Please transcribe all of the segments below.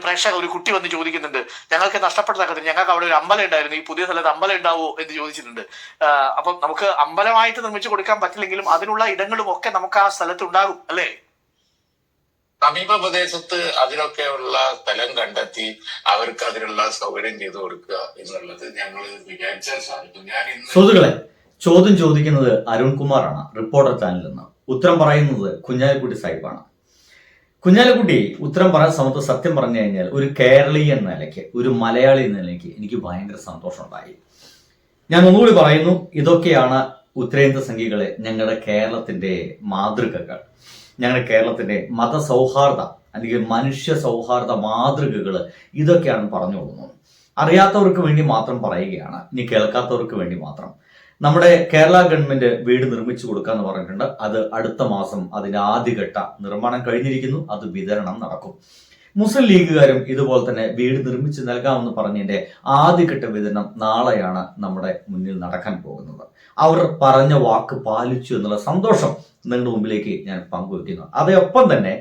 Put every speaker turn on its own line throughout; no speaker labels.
പ്രേക്ഷക ഒരു കുട്ടി വന്ന് ചോദിക്കുന്നുണ്ട്, ഞങ്ങൾക്ക് നഷ്ടപ്പെട്ടതാക്കത്തില്ല, ഞങ്ങൾക്ക് അവിടെ ഒരു അമ്പലം ഉണ്ടായിരുന്നു, ഈ പുതിയ സ്ഥലത്ത് അമ്പലം ഉണ്ടാവോ എന്ന് ചോദിച്ചിട്ടുണ്ട്. അപ്പം നമുക്ക് അമ്പലമായിട്ട് നിർമ്മിച്ചു കൊടുക്കാൻ പറ്റില്ലെങ്കിലും അതിനുള്ള ഇടങ്ങളും ഒക്കെ നമുക്ക് ആ സ്ഥലത്ത് ഉണ്ടാകും അല്ലേ?
സമീപ പ്രദേശത്ത് അതിനൊക്കെയുള്ള സ്ഥലം കണ്ടെത്തി അവർക്ക് അതിനുള്ള സൗകര്യം ചെയ്തു കൊടുക്കുക എന്നുള്ളത് ഞങ്ങൾ വിചാരിച്ചാൽ സാധിക്കും.
സുഹൃത്തുക്കളെ, ചോദ്യം ചോദിക്കുന്നത് അരുൺകുമാറാണ്, റിപ്പോർട്ടർ ചാനലിൽ നിന്ന്. ഉത്തരം പറയുന്നത് കുഞ്ഞാലിക്കുട്ടി സാഹിബാണ്. കുഞ്ഞാലിക്കുട്ടി ഉത്തരം പറയാൻ സമയത്ത് സത്യം പറഞ്ഞു കഴിഞ്ഞാൽ ഒരു കേരളീയ എന്ന നിലയ്ക്ക്, ഒരു മലയാളി എന്ന നിലയ്ക്ക് എനിക്ക് ഭയങ്കര സന്തോഷമുണ്ടായി. ഞാൻ ഒന്നുകൂടി പറയുന്നു, ഇതൊക്കെയാണ് ഉത്തരേന്ത്യ സംഘികളെ ഞങ്ങളുടെ കേരളത്തിന്റെ മാതൃകകൾ, ഞങ്ങളുടെ കേരളത്തിന്റെ മതസൗഹാർദ്ദ അല്ലെങ്കിൽ മനുഷ്യ സൗഹാർദ്ദ മാതൃകകൾ ഇതൊക്കെയാണ് പറഞ്ഞു കൊടുക്കുന്നത്. അറിയാത്തവർക്ക് വേണ്ടി മാത്രം പറയുകയാണ്, ഇനി കേൾക്കാത്തവർക്ക് വേണ്ടി മാത്രം. നമ്മുടെ കേരള ഗവൺമെന്റ് വീട് നിർമ്മിച്ചു കൊടുക്കാന്ന് പറഞ്ഞിട്ടുണ്ട്. അത് അടുത്ത മാസം അതിന്റെ ആദ്യഘട്ട നിർമ്മാണം കഴിഞ്ഞിരിക്കുന്നു. അത് വിതരണം നടക്കും. മുസ്ലിം ലീഗുകാരും ഇതുപോലെ തന്നെ വീട് നിർമ്മിച്ച് നൽകാമെന്ന് പറഞ്ഞതിന്റെ ആദ്യഘട്ട വിതരണം നാളെയാണ് നമ്മുടെ മുന്നിൽ നടക്കാൻ പോകുന്നത്. അവർ പറഞ്ഞ വാക്ക് പാലിച്ചു എന്നുള്ള സന്തോഷം നിങ്ങളുടെ മുമ്പിലേക്ക് ഞാൻ പങ്കുവെക്കുന്നു. അതേയൊപ്പം തന്നെ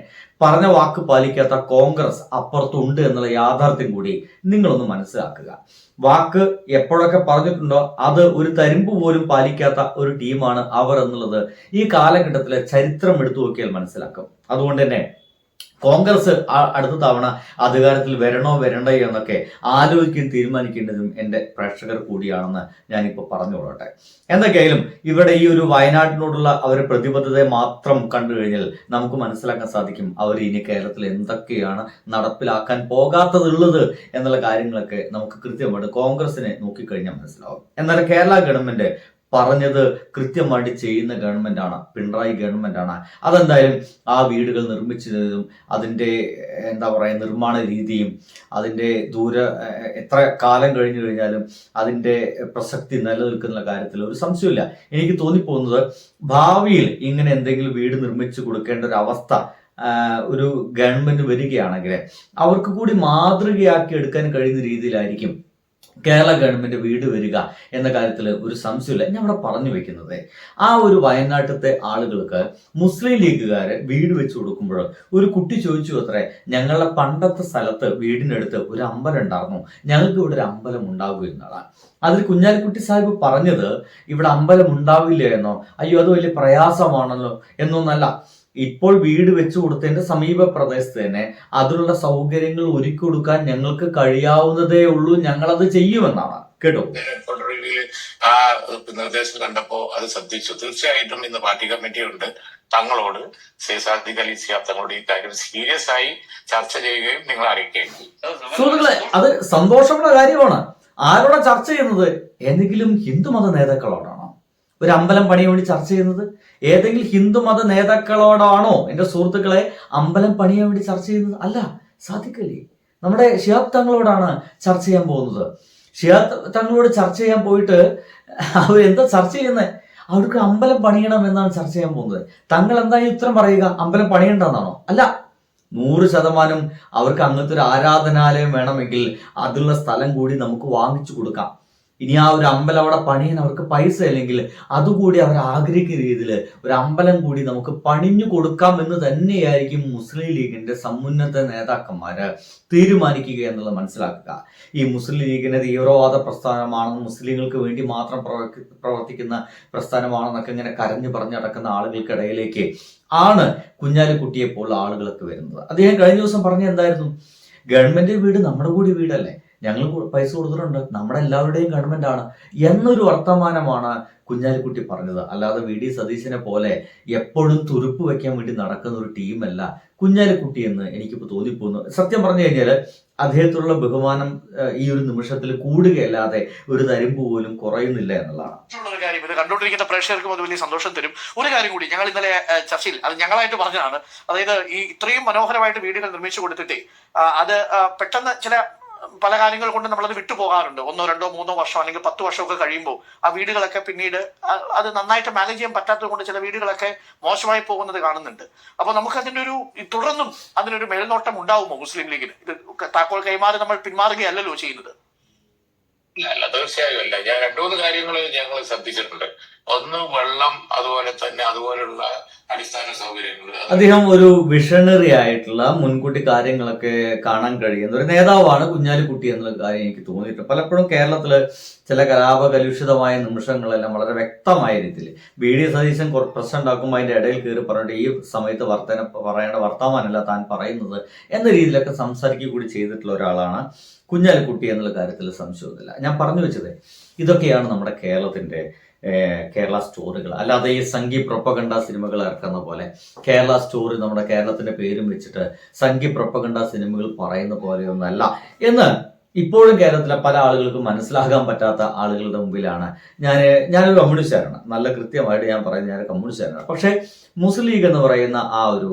പറഞ്ഞ വാക്ക് പാലിക്കാത്ത കോൺഗ്രസ് അപ്പുറത്തുണ്ട് എന്നുള്ള യാഥാർത്ഥ്യം കൂടി നിങ്ങളൊന്ന് മനസ്സിലാക്കുക. വാക്ക് എപ്പോഴൊക്കെ പറഞ്ഞിട്ടുണ്ടോ അത് ഒരു തരിമ്പ് പോലും പാലിക്കാത്ത ഒരു ടീമാണ് അവർ എന്നുള്ളത് ഈ കാലഘട്ടത്തിലെ ചരിത്രം എടുത്തു നോക്കിയാൽ മനസ്സിലാക്കും. അതുകൊണ്ട് തന്നെ കോൺഗ്രസ് അടുത്ത തവണ അധികാരത്തിൽ വരണോ വരണ്ടയോ എന്നൊക്കെ ആലോചിക്കുകയും തീരുമാനിക്കേണ്ടതും എൻ്റെ പ്രേക്ഷകർ കൂടിയാണെന്ന് ഞാനിപ്പോൾ പറഞ്ഞുകൊള്ളട്ടെ. എന്തൊക്കെയായാലും ഇവിടെ ഈ ഒരു വയനാട്ടിനോടുള്ള അവരുടെ പ്രതിബദ്ധതയെ മാത്രം കണ്ടു കഴിഞ്ഞാൽ നമുക്ക് മനസ്സിലാക്കാൻ സാധിക്കും അവർ ഇനി കേരളത്തിൽ എന്തൊക്കെയാണ് നടപ്പിലാക്കാൻ പോകാത്തതുള്ളത് എന്നുള്ള കാര്യങ്ങളൊക്കെ നമുക്ക് കൃത്യമായിട്ട് കോൺഗ്രസിനെ നോക്കിക്കഴിഞ്ഞാൽ മനസ്സിലാവും. എന്നാൽ കേരള ഗവൺമെന്റ് പറഞ്ഞത് കൃത്യമായിട്ട് ചെയ്യുന്ന ഗവൺമെന്റാണ്, പിണറായി ഗവൺമെന്റാണ്. അതെന്തായാലും ആ വീടുകൾ നിർമ്മിച്ചതും അതിൻ്റെ നിർമ്മാണ രീതിയും അതിൻ്റെ എത്ര കാലം കഴിഞ്ഞു കഴിഞ്ഞാലും അതിൻ്റെ പ്രസക്തി നിലനിൽക്കുന്ന കാര്യത്തിൽ ഒരു സംശയമില്ല. എനിക്ക് തോന്നിപ്പോകുന്നത് ഭാവിയിൽ ഇങ്ങനെ എന്തെങ്കിലും വീട് നിർമ്മിച്ചു കൊടുക്കേണ്ട ഒരു അവസ്ഥ ഒരു ഗവൺമെന്റ് വരികയാണെങ്കിൽ അവർക്ക് കൂടി മാതൃകയാക്കി എടുക്കാൻ കഴിയുന്ന രീതിയിലായിരിക്കും കേരള ഗവൺമെന്റ് വീട് വരിക എന്ന കാര്യത്തിൽ ഒരു സംശയമില്ല. ഞാൻ ഇവിടെ പറഞ്ഞു വെക്കുന്നത്, ആ ഒരു വയനാട്ടിലത്തെ ആളുകൾക്ക് മുസ്ലിം ലീഗുകാര് വീട് വെച്ച് കൊടുക്കുമ്പോൾ ഒരു കുട്ടി ചോദിച്ചു അത്രേ, ഞങ്ങളുടെ പണ്ടത്തെ സ്ഥലത്ത് വീടിനടുത്ത് ഒരു അമ്പലം ഉണ്ടായിരുന്നു, ഞങ്ങൾക്ക് ഇവിടെ ഒരു അമ്പലം ഉണ്ടാകും എന്നാണ്. അതിൽ കുഞ്ഞാലിക്കുട്ടി സാഹിബ് പറഞ്ഞത് ഇവിടെ അമ്പലം ഉണ്ടാവില്ല എന്നോ, അയ്യോ അത് വലിയ പ്രയാസമാണല്ലോ എന്നൊന്നല്ല. ഇപ്പോൾ വീട് വെച്ചു കൊടുത്തതിന്റെ സമീപ പ്രദേശത്ത് തന്നെ അതിനുള്ള സൗകര്യങ്ങൾ ഒരുക്കി കൊടുക്കാൻ ഞങ്ങൾക്ക് കഴിയാവുന്നതേ ഉള്ളൂ, ഞങ്ങളത് ചെയ്യുമെന്നാണ്. കേട്ടോ,
ആ നിർദ്ദേശം കണ്ടപ്പോ അത് ശ്രദ്ധിച്ചു. തീർച്ചയായിട്ടും ഇന്ന് പാർട്ടി കമ്മിറ്റി ഉണ്ട്, തങ്ങളോട് സാദിഖ് അലി ശിഹാബ് തങ്ങളോട് ഈ കാര്യം സീരിയസ് ആയി ചർച്ച ചെയ്യുകയും നിങ്ങൾ അറിയിക്കുകയും ചെയ്യും.
സുഹൃത്തുക്കളെ, അത് സന്തോഷമുള്ള കാര്യമാണ്. ആരോടാ ചർച്ച ചെയ്യുന്നത്? ഏതെങ്കിലും ഹിന്ദുമത നേതാക്കളോടാണോ ഒരു അമ്പലം പണിയാൻ വേണ്ടി ചർച്ച ചെയ്യുന്നത്? ഏതെങ്കിലും ഹിന്ദുമത നേതാക്കളോടാണോ എൻ്റെ സുഹൃത്തുക്കളെ അമ്പലം പണിയാൻ വേണ്ടി ചർച്ച ചെയ്യുന്നത്? അല്ല, സാദിഖ് അലി നമ്മുടെ ശിഹാബ് തങ്ങളോടാണ് ചർച്ച ചെയ്യാൻ പോകുന്നത്. ശിഹാബ് തങ്ങളോട് ചർച്ച ചെയ്യാൻ പോയിട്ട് അവർ എന്താ ചർച്ച ചെയ്യുന്നത്? അവർക്ക് അമ്പലം പണിയണം എന്നാണ് ചർച്ച ചെയ്യാൻ പോകുന്നത്. തങ്ങൾ എന്തായി ഉത്തരം പറയുക? അമ്പലം പണിയണ്ടെന്നാണോ? അല്ല, 100% അവർക്ക് അങ്ങനത്തെ ഒരു ആരാധനാലയം വേണമെങ്കിൽ അതിനുള്ള സ്ഥലം കൂടി നമുക്ക് വാങ്ങിച്ചു കൊടുക്കാം. ഇനി ആ ഒരു അമ്പലം അവിടെ പണിയാൻ അവർക്ക് പൈസ അല്ലെങ്കിൽ അതുകൂടി അവർ ആഗ്രഹിക്കുന്ന രീതിയിൽ ഒരു അമ്പലം കൂടി നമുക്ക് പണിഞ്ഞു കൊടുക്കാം എന്ന് തന്നെയായിരിക്കും മുസ്ലിം ലീഗിന്റെ സമുന്നത നേതാക്കന്മാര് തീരുമാനിക്കുക എന്നുള്ളത് മനസ്സിലാക്കുക. ഈ മുസ്ലിം ലീഗിന്റെ തീവ്രവാദ പ്രസ്ഥാനമാണെന്ന്, മുസ്ലിങ്ങൾക്ക് വേണ്ടി മാത്രം പ്രവർത്തിക്കുന്ന പ്രസ്ഥാനമാണെന്നൊക്കെ ഇങ്ങനെ കരഞ്ഞു പറഞ്ഞു നടക്കുന്ന ആളുകൾക്കിടയിലേക്ക് ആണ് കുഞ്ഞാലിക്കുട്ടിയെ പോലുള്ള ആളുകളൊക്കെ വരുന്നത്. അദ്ദേഹം കഴിഞ്ഞ ദിവസം പറഞ്ഞ എന്തായിരുന്നു? ഗവൺമെന്റ് വീട് നമ്മുടെ കൂടി വീടല്ലേ, ഞങ്ങൾ പൈസ കൊടുത്തിട്ടുണ്ട്, നമ്മുടെ എല്ലാവരുടെയും ഗവൺമെന്റ് ആണ് എന്നൊരു വർത്തമാനമാണ് കുഞ്ഞാലിക്കുട്ടി പറഞ്ഞത്. അല്ലാതെ വി ഡി സതീശനെ പോലെ എപ്പോഴും തുരുപ്പ് വെക്കാൻ വേണ്ടി നടക്കുന്ന ഒരു ടീമല്ല കുഞ്ഞാലിക്കുട്ടി എന്ന് എനിക്കിപ്പോൾ തോന്നിപ്പോകുന്നു. സത്യം പറഞ്ഞു കഴിഞ്ഞാൽ അദ്ദേഹത്തിലുള്ള ബഹുമാനം ഈ ഒരു നിമിഷത്തിൽ കൂടുകയല്ലാതെ ഒരു തരിമ്പ് പോലും കുറയുന്നില്ല എന്നുള്ളതാണ്.
ഇത് കണ്ടുകൊണ്ടിരിക്കുന്ന പ്രേക്ഷകർക്കും അത് വലിയ സന്തോഷം തരും. ഒരു കാര്യം കൂടി ഞങ്ങൾ ഇന്നലെ ചർച്ചയിൽ അത് ഞങ്ങളായിട്ട് പറഞ്ഞതാണ്. അതായത് ഈ ഇത്രയും മനോഹരമായിട്ട് വീടുകൾ നിർമ്മിച്ചു കൊടുത്തിട്ടേ അത് പെട്ടെന്ന് പല കാര്യങ്ങൾ കൊണ്ട് നമ്മളത് വിട്ടുപോകാറുണ്ട്. 1, 2, 3 വർഷം അല്ലെങ്കിൽ 10 വർഷമൊക്കെ കഴിയുമ്പോൾ ആ വീടുകളൊക്കെ പിന്നീട് അത് നന്നായിട്ട് മാനേജ് ചെയ്യാൻ പറ്റാത്തത് കൊണ്ട് ചില വീടുകളൊക്കെ മോശമായി പോകുന്നത് കാണുന്നുണ്ട്. അപ്പൊ നമുക്ക് തുടർന്നും അതിനൊരു മേൽനോട്ടം ഉണ്ടാവുമോ മുസ്ലിം ലീഗിന്? ഇത് താക്കോൽ കൈമാറി നമ്മൾ പിന്മാറുകയല്ലല്ലോ ചെയ്യുന്നത്.
അല്ല, തീർച്ചയായും അല്ല. ഞാൻ 2-3 കാര്യങ്ങൾ ഞങ്ങൾ ശ്രദ്ധിച്ചിട്ടുണ്ട്. ഒന്ന് വെള്ളം, അതുപോലെ തന്നെ അതുപോലുള്ള അടിസ്ഥാന സൗകര്യങ്ങൾ.
അദ്ദേഹം ഒരു വിഷണറി ആയിട്ടുള്ള മുൻകൂട്ടി കാര്യങ്ങളൊക്കെ കാണാൻ കഴിയുന്ന ഒരു നേതാവാണ് കുഞ്ഞാലിക്കുട്ടി എന്നുള്ള കാര്യം എനിക്ക് തോന്നിയിട്ടുണ്ട്. പലപ്പോഴും കേരളത്തില് ചില കലാപകലുഷിതമായ നിമിഷങ്ങളെല്ലാം വളരെ വ്യക്തമായ രീതിയിൽ VD സതീശൻ പ്രശ്നം ഉണ്ടാക്കുമ്പോൾ അതിന്റെ ഇടയിൽ കയറി പറഞ്ഞിട്ട് ഈ സമയത്ത് പറയേണ്ട വർത്തമാനമല്ല താൻ പറയുന്നത് എന്ന രീതിയിലൊക്കെ സംസാരിക്കുക കൂടി ചെയ്തിട്ടുള്ള ഒരാളാണ് കുഞ്ഞാലിക്കുട്ടി എന്നുള്ള കാര്യത്തിൽ സംശയമൊന്നുമില്ല. ഞാൻ പറഞ്ഞു വെച്ചത് ഇതൊക്കെയാണ് നമ്മുടെ കേരളത്തിന്റെ കേരള സ്റ്റോറികൾ. അല്ലാതെ ഈ സംഘി പ്രൊപ്പഗണ്ട സിനിമകൾ ഇറക്കുന്ന പോലെ കേരള സ്റ്റോറി നമ്മുടെ കേരളത്തിന്റെ പേരും വെച്ചിട്ട് സംഘി പ്രൊപ്പഗണ്ട സിനിമകൾ പറയുന്ന പോലെയൊന്നല്ല എന്ന് ഇപ്പോഴും കേരളത്തിലെ പല ആളുകൾക്കും മനസ്സിലാകാൻ പറ്റാത്ത ആളുകളുടെ മുമ്പിലാണ് ഞാനൊരു കമ്മ്യൂണിസ്റ്റുകാരാണ്. നല്ല കൃത്യമായിട്ട് ഞാൻ പറയുന്നത് ഞാൻ കമ്മ്യൂണിസ്റ്റുകാരാണ്. പക്ഷേ മുസ്ലിം ലീഗ് എന്ന് പറയുന്ന ആ ഒരു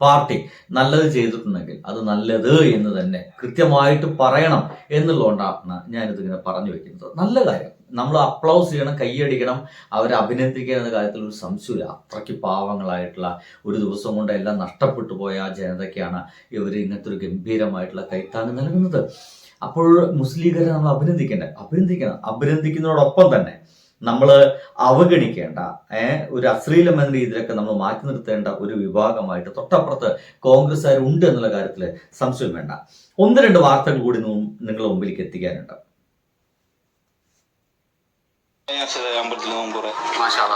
പാർട്ടി നല്ലത് ചെയ്തിട്ടുണ്ടെങ്കിൽ അത് നല്ലത് എന്ന് തന്നെ കൃത്യമായിട്ട് പറയണം എന്നുള്ളതുകൊണ്ടാണ് ഞാനിതിങ്ങനെ പറഞ്ഞു വെക്കുന്നത്. നല്ല കാര്യം, നമ്മൾ അപ്ലൗസ് ചെയ്യണം, കൈയടിക്കണം, അവരെ അഭിനന്ദിക്കണം എന്ന കാര്യത്തിൽ ഒരു സംശയമില്ല. അത്രയ്ക്ക് പാവങ്ങളായിട്ടുള്ള ഒരു ദിവസം കൊണ്ട് എല്ലാം നഷ്ടപ്പെട്ടു പോയ ആ ജനതയ്ക്കാണ് ഇവർ ഇങ്ങനത്തെ ഒരു ഗംഭീരമായിട്ടുള്ള കൈത്താങ് നൽകുന്നത്. അപ്പോൾ മുസ്ലിം ലീഗരെ നമ്മൾ അഭിനന്ദിക്കുന്നതോടൊപ്പം തന്നെ നമ്മൾ അവഗണിക്കേണ്ട ഒരു അശ്ലീലം എന്ന രീതിയിലൊക്കെ നമ്മൾ മാറ്റി നിർത്തേണ്ട ഒരു വിഭാഗമായിട്ട് തൊട്ടപ്പുറത്ത് കോൺഗ്രസ്സുകാരുണ്ട് എന്നുള്ള കാര്യത്തിൽ സംശയം വേണ്ട. 1-2 വാർത്തകൾ കൂടി നിങ്ങളുടെ മുമ്പിലേക്ക് എത്തിക്കാനുണ്ട്.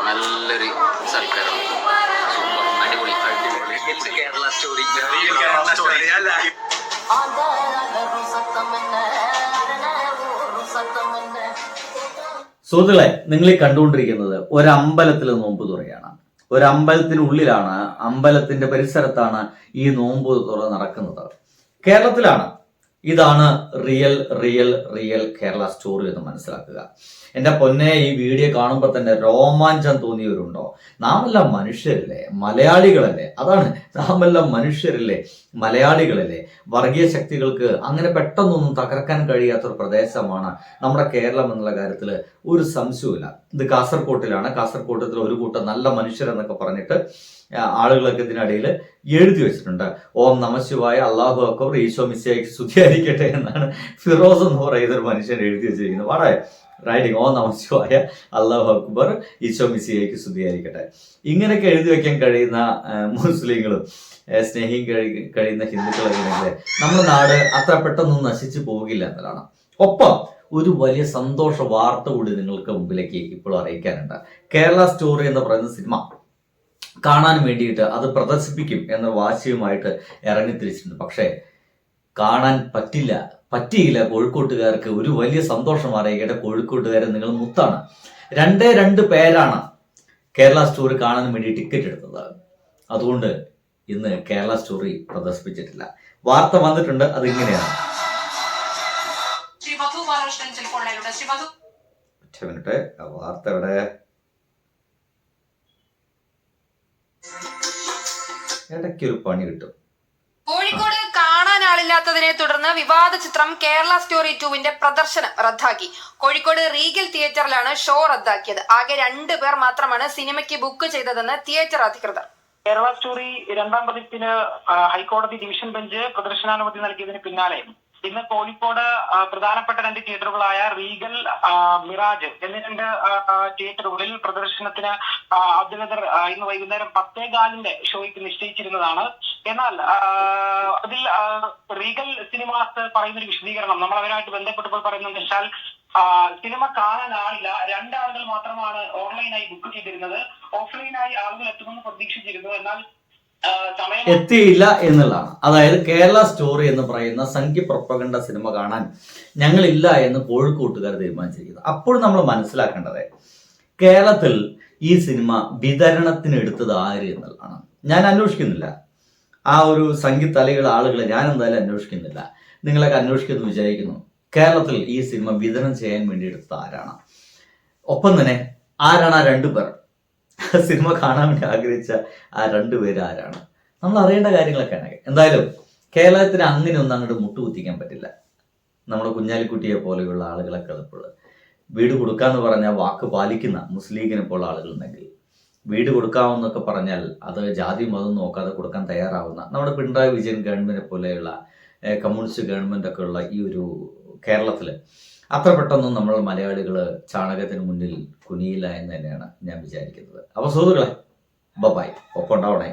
നല്ലൊരു സൽക്കാരം, അടിപൊളി കേരള സ്റ്റോറി.
സുഹൃത്തുക്കളെ, നിങ്ങൾ ഈ കണ്ടുകൊണ്ടിരിക്കുന്നത് ഒരമ്പലത്തിൽ നോമ്പ് തുറയാണ്. ഒരമ്പലത്തിനുള്ളിലാണ്, അമ്പലത്തിന്റെ പരിസരത്താണ് ഈ നോമ്പ് തുറ നടക്കുന്നത്. കേരളത്തിലാണ്. ഇതാണ് റിയൽ കേരള സ്റ്റോറി എന്ന് മനസ്സിലാക്കുക. എന്റെ പൊന്നെ, ഈ വീഡിയോ കാണുമ്പോൾ തന്നെ രോമാഞ്ചം തോന്നിയവരുണ്ടോ? നാമെല്ലാം മനുഷ്യരല്ലേ, മലയാളികളല്ലേ? അതാണ്, നാമെല്ലാം മനുഷ്യരല്ലേ, മലയാളികളല്ലേ? വർഗീയ ശക്തികൾക്ക് അങ്ങനെ പെട്ടെന്നൊന്നും തകർക്കാൻ കഴിയാത്തൊരു പ്രദേശമാണ് നമ്മുടെ കേരളം എന്നുള്ള കാര്യത്തിൽ ഒരു സംശയവുമില്ല. ഇത് കാസർകോട്ടിലാണ്. കാസർകോട്ടത്തിൽ ഒരു കൂട്ടം നല്ല മനുഷ്യരെന്നൊക്കെ പറഞ്ഞിട്ട് ആളുകളൊക്കെ ഇതിനിടയിൽ എഴുതി വെച്ചിട്ടുണ്ട്. ഓം നമഃശിവായ, അല്ലാഹു അക്ബർ, ഈശോ മിശിഹായ്ക്ക് സ്തുതിയായിരിക്കട്ടെ എന്നാണ് ഫിറോസ് എന്ന് പറയുന്ന ഒരു മനുഷ്യൻ എഴുതി വെച്ചിരിക്കുന്നത്. വളരെ റൈറ്റിംഗ്. ഓം നമഃശിവായ, അല്ലാഹു അക്ബർ, ഈശോ മിശിഹായ്ക്ക് സ്തുതിയായിരിക്കട്ടെ. ഇങ്ങനെയൊക്കെ എഴുതി വെക്കാൻ കഴിയുന്ന മുസ്ലിങ്ങളും കഴിയുന്ന ഹിന്ദുക്കളൊക്കെ ഉണ്ടെങ്കിൽ നമ്മുടെ നാട് അത്ര പെട്ടെന്നൊന്നും നശിച്ചു പോകില്ല എന്നതാണ്. ഒപ്പം ഒരു വലിയ സന്തോഷ വാർത്ത കൂടി നിങ്ങൾക്ക് മുമ്പിലേക്ക് ഇപ്പോൾ അറിയിക്കാനുണ്ട്. കേരള സ്റ്റോറി എന്ന് പറയുന്ന സിനിമ കാണാൻ വേണ്ടിയിട്ട് അത് പ്രദർശിപ്പിക്കും എന്ന വാശിയുമായിട്ട് ഇറങ്ങിത്തിരിച്ചിട്ടുണ്ട്. പക്ഷേ കാണാൻ പറ്റിയില്ല. കോഴിക്കോട്ടുകാർക്ക് ഒരു വലിയ സന്തോഷം അറിയിക്കട്ടെ. കോഴിക്കോട്ടുകാരെ നിങ്ങൾ മുത്താണ്. 2 പേരാണ് കേരള സ്റ്റോറി കാണാൻ വേണ്ടി ടിക്കറ്റ് എടുത്തത്. അതുകൊണ്ട് ഇന്ന് കേരള സ്റ്റോറി പ്രദർശിപ്പിച്ചിട്ടില്ല. വാർത്ത വന്നിട്ടുണ്ട്, അതിങ്ങനെയാണ്. വാർത്ത എവിടെ? ഇടയ്ക്കൊരു പണി കിട്ടും.
കോഴിക്കോട് കാണാൻ ആളില്ലാത്തതിനെ തുടർന്ന് വിവാദ ചിത്രം കേരള സ്റ്റോറി 2വിന്റെ പ്രദർശനം റദ്ദാക്കി. കോഴിക്കോട് റീഗൽ തിയേറ്ററിലാണ് ഷോ റദ്ദാക്കിയത്. ആകെ 2 പേർ മാത്രമാണ് സിനിമയ്ക്ക് ബുക്ക് ചെയ്തതെന്ന് തിയേറ്റർ അധികൃതർ.
കേരള സ്റ്റോറി 2ാം പതിപ്പിന് ഹൈക്കോടതി ഡിവിഷൻ ബെഞ്ച് പ്രദർശനാനുമതി നൽകിയതിന് പിന്നാലെ ഇന്ന് കോഴിക്കോട് പ്രധാനപ്പെട്ട 2 തിയേറ്ററുകളായ റീഗൽ, മിറാജ് എന്നീ 2 തിയേറ്ററുകളിൽ പ്രദർശനത്തിന് അധികൃതർ ഇന്ന് വൈകുന്നേരം 10:15 ഷോയ്ക്ക് നിശ്ചയിച്ചിരുന്നതാണ്. എന്നാൽ അതിൽ റീഗൽ സിനിമാസ് പറയുന്നൊരു വിശദീകരണം നമ്മൾ അവരുമായിട്ട് ബന്ധപ്പെട്ടപ്പോൾ പറയുന്നത് വെച്ചാൽ സിനിമ കാണാൻ ആളില്ല, 2 ആളുകൾ മാത്രമാണ് ഓൺലൈനായി ബുക്ക് ചെയ്തിരുന്നത്. ഓഫ്ലൈനായി ആളുകൾ എത്തുമെന്ന് പ്രതീക്ഷിച്ചിരുന്നു, എന്നാൽ
എത്തിയില്ല എന്നുള്ളതാണ്. അതായത് കേരള സ്റ്റോറി എന്ന് പറയുന്ന സംഘി പ്രൊപ്പഗണ്ട സിനിമ കാണാൻ ഞങ്ങളില്ല എന്ന് കോഴിക്കോട്ടുകാർ തീരുമാനിച്ചിരിക്കുന്നത്. അപ്പോൾ നമ്മൾ മനസ്സിലാക്കേണ്ടത് കേരളത്തിൽ ഈ സിനിമ വിതരണത്തിന് എടുത്തത് ആര് എന്നുള്ളതാണ്. ഞാൻ അന്വേഷിക്കുന്നില്ല ആ ഒരു സംഘിത്തലകൾ ആളുകളെ, ഞാൻ എന്തായാലും അന്വേഷിക്കുന്നില്ല. നിങ്ങളൊക്കെ അന്വേഷിക്കുമെന്ന് വിചാരിക്കുന്നു. കേരളത്തിൽ ഈ സിനിമ വിതരണം ചെയ്യാൻ വേണ്ടി എടുത്തത് ആരാണ്? ഒപ്പം തന്നെ ആരാണ് ആ 2 പേർ? സിനിമ കാണാൻ വേണ്ടി ആഗ്രഹിച്ച ആ 2 പേര് ആരാണ്? നമ്മൾ അറിയേണ്ട കാര്യങ്ങളൊക്കെയാണ്. എന്തായാലും കേരളത്തിന് അങ്ങനെയൊന്നും അങ്ങോട്ട് മുട്ടുകുത്തിക്കാൻ പറ്റില്ല. നമ്മുടെ കുഞ്ഞാലിക്കുട്ടിയെ പോലെയുള്ള ആളുകളൊക്കെ ഇപ്പോൾ വീട് കൊടുക്കാന്ന് പറഞ്ഞാൽ വാക്ക് പാലിക്കുന്ന മുസ്ലിം ലീഗിനെ പോലെ ആളുകളുണ്ടെങ്കിൽ, വീട് കൊടുക്കാമെന്നൊക്കെ പറഞ്ഞാൽ അത് ജാതി മതം നോക്കാതെ കൊടുക്കാൻ തയ്യാറാവുന്ന നമ്മുടെ പിണറായി വിജയൻ ഗവൺമെന്റിനെ പോലെയുള്ള കമ്മ്യൂണിസ്റ്റ് ഗവൺമെന്റ് ഒക്കെ ഉള്ള ഈ ഒരു കേരളത്തിൽ അത്ര പെട്ടെന്ന് നമ്മൾ മലയാളികൾ ചാണകത്തിന് മുന്നിൽ കുനിയില്ല എന്ന് തന്നെയാണ് ഞാൻ വിചാരിക്കുന്നത്. അപ്പോൾ സുഹൃത്തുക്കളെ, ബൈ, ഒപ്പം ഉണ്ടാവണേ.